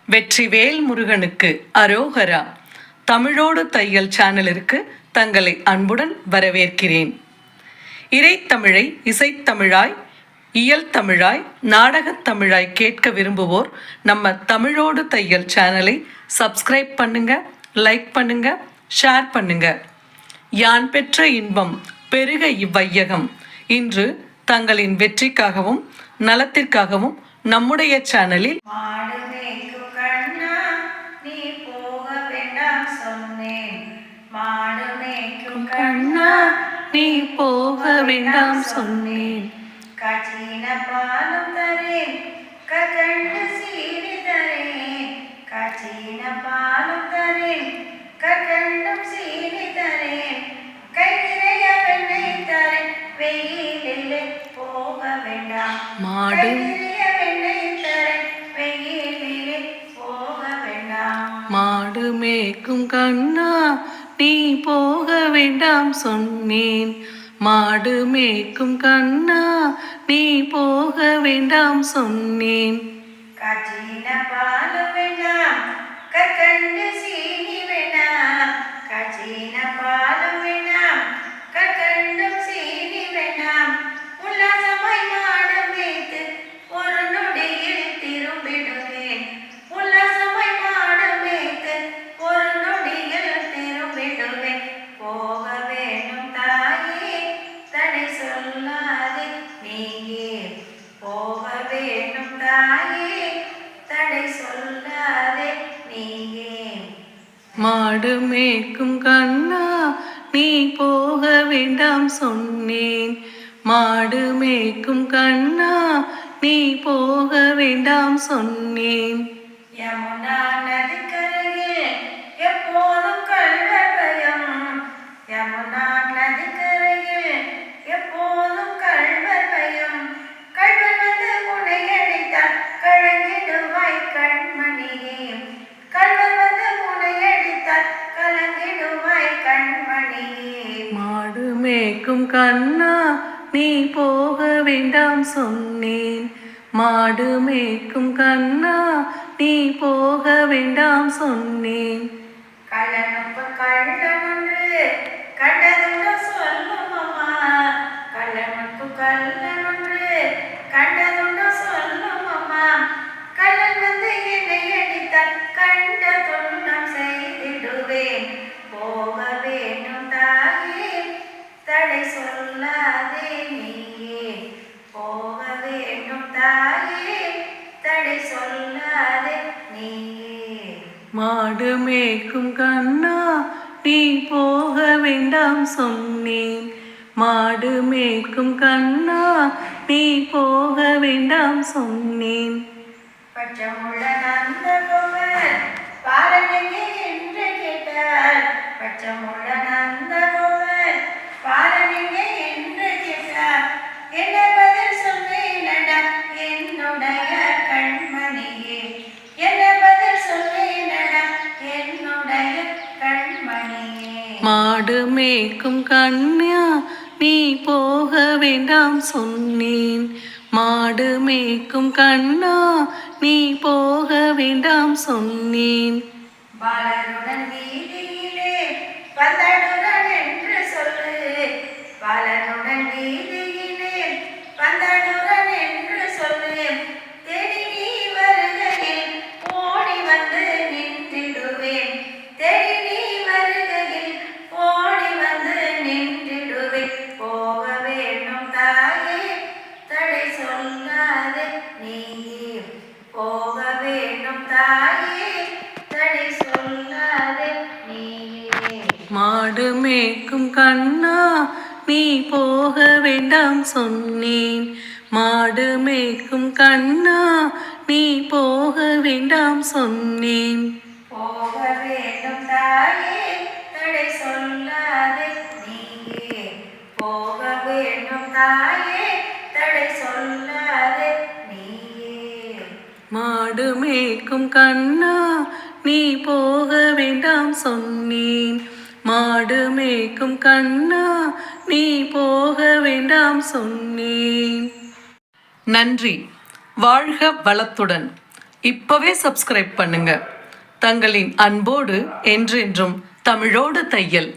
வெற்றிவேல் முருகனுக்கு அரோகரா. தமிழோடு தையல் சேனலிற்கு தங்களை அன்புடன் வரவேற்கிறேன். இறைத்தமிழை இசைத்தமிழாய், இயல் தமிழாய், நாடகத் தமிழாய் கேட்க விரும்புவோர் நம்ம தமிழோடு தையல் சேனலை சப்ஸ்கிரைப் பண்ணுங்க, லைக் பண்ணுங்க, ஷேர் பண்ணுங்க. யான் பெற்ற இன்பம் பெருக இவ்வையகம். இன்று தங்களின் வெற்றிக்காகவும் நலத்திற்காகவும் நம்முடைய சேனலில் நீ போக வேண்டாம் சொன்னேன். காட்சியின பாலும் தரேன், கண்டு சீனி தரேன். காட்சியின பாலும் தரேன், கண்டும் சீனி தரேன். கை நிறைய வெண்ணெய் தரேன், வெயிலிலே போக வேண்டாம். மாடு வெண்ணெய் தரேன், வெயிலிலே போக வேண்டாம். மாடு மேய்க்கும் கண்ணா நீ போக வேண்டாம் சொன்னேன். மாடு மேய்க்கும் கண்ணா நீ போக வேண்டாம் சொன்னேன். காட்சியின பாலும் வேண்டாம், கண்டு சீனி வேண்டாம். காட்சியின பாலும் வேண்டாம், கண்டும் சீனி வேண்டாம். உல்லாசமாய் மாடு மேய்த்து ஒரு நொடியில் திரும்பிடுவேன். உல்லாசமாய் மாடு மேய்த்து ஒரு நொடியில் திரும்பிடுவேன். போக வேண்டும் தாயே, தடை சொல்லாதே நீயே. போக வேண்டும் தாயே, தடை சொல்லாதே நீயே. மாடு மேய்க்கும் கண்ணா நீ போக வேண்டாம் சொன்னேன். மாடு மேய்க்கும் கண்ணா நீ போக வேண்டாம் சொன்னேன். யமுனா நதிக்கரையில் எப்போதும் கள்வர் பயம். யமுனா நதிக்கரையில் எப்போதும் கள்வர் பயம். கள்வர் வந்து முனையடித்தால் கலங்கிடுவாய் கண்மணியே. கள்வர் வந்து முனையடித்தால் கலங்கிடுவாய் கண்மணியே. மாடு மேய்க்கும் கண்ணா நீ போக வேண்டாம் சொன்னேன். மாடு மேய்க்கும் கண்ணா நீ போக வேண்டாம் சொன்னேன். கள்ளனுக்கு கள்ளன் ஒன்று கண்டதுண்டு சொல்லும் அம்மா. கள்ளனுக்கு கள்ளன் ஒன்று கண்டதுண்டு சொல்லும் அம்மா. கள்ளன் வந்து என்னை அடித்தால் கண்ட துன்பம் செய்திடுவேன். போக வேண்டும் தாயே, தடை சொல்லாதே நீயே. போக வேண்டும் தாயே, தடை சொல்லாதே நீயே. மாடு மேய்க்கும் கண்ணா நீ போக வேண்டாம் சொன்னேன். மாடு மேய்க்கும் கண்ணா நீ போக வேண்டாம் சொன்னேன். பச்சமுள்ள நந்தகோபர் பாலனெங்கே என்று கேட்டார். பச்சமுள்ள நந்தகோபர் பாலனெங்கே என்று கேட்டார். என்ன பதில் சொல்வேனடா என்னுடைய கண்மணியே. என்ன பதில் சொல்வேனடா என்னுடைய கண்மணியே. மாடு மேய்க்கும் கண்ணா நீ போக வேண்டாம் சொன்னேன். மாடு மேய்க்கும் கண்ணா நீ போக வேண்டாம் சொன்னேன். பாலனுடன் வீதியிலே வந்தடுடன் என்று சொல்லு. பாலனுடன் வீதியிலே வந்தடுடன் என்று சொல்லு. தேடி நீ வருகையில் ஓடி வந்து நின்றிடுவேன். தேடி நீ வருகையில் ஓடி வந்து நின்றிடுவேன். போக வேண்டும் தாயே, தடை சொல்லாதே நீயே. போக வேண்டும் தாயே, தடை சொல்லாதே நீயே. மாடு மேய்க்கும் கண்ணா நீ போக வேண்டாம் சொன்னேன். மாடு மேய்க்கும் கண்ணா நீ போக வேண்டாம் சொன்னேன். போக வேண்டும் தாயே, தடை சொல்லாதே நீயே. போக வேண்டும் தாயே, தடை சொல்லாதே நீயே. மாடு மேய்க்கும் கண்ணா நீ போக வேண்டாம் சொன்னேன். மாடு மேய்க்கும் கண்ணா நீ போக வேண்டாம் சொன்னேன். நன்றி. வாழ்க வளத்துடன். இப்பவே சப்ஸ்கிரைப் பண்ணுங்க. தங்களின் அன்போடு என்றென்றும் தமிழோடு தையல்.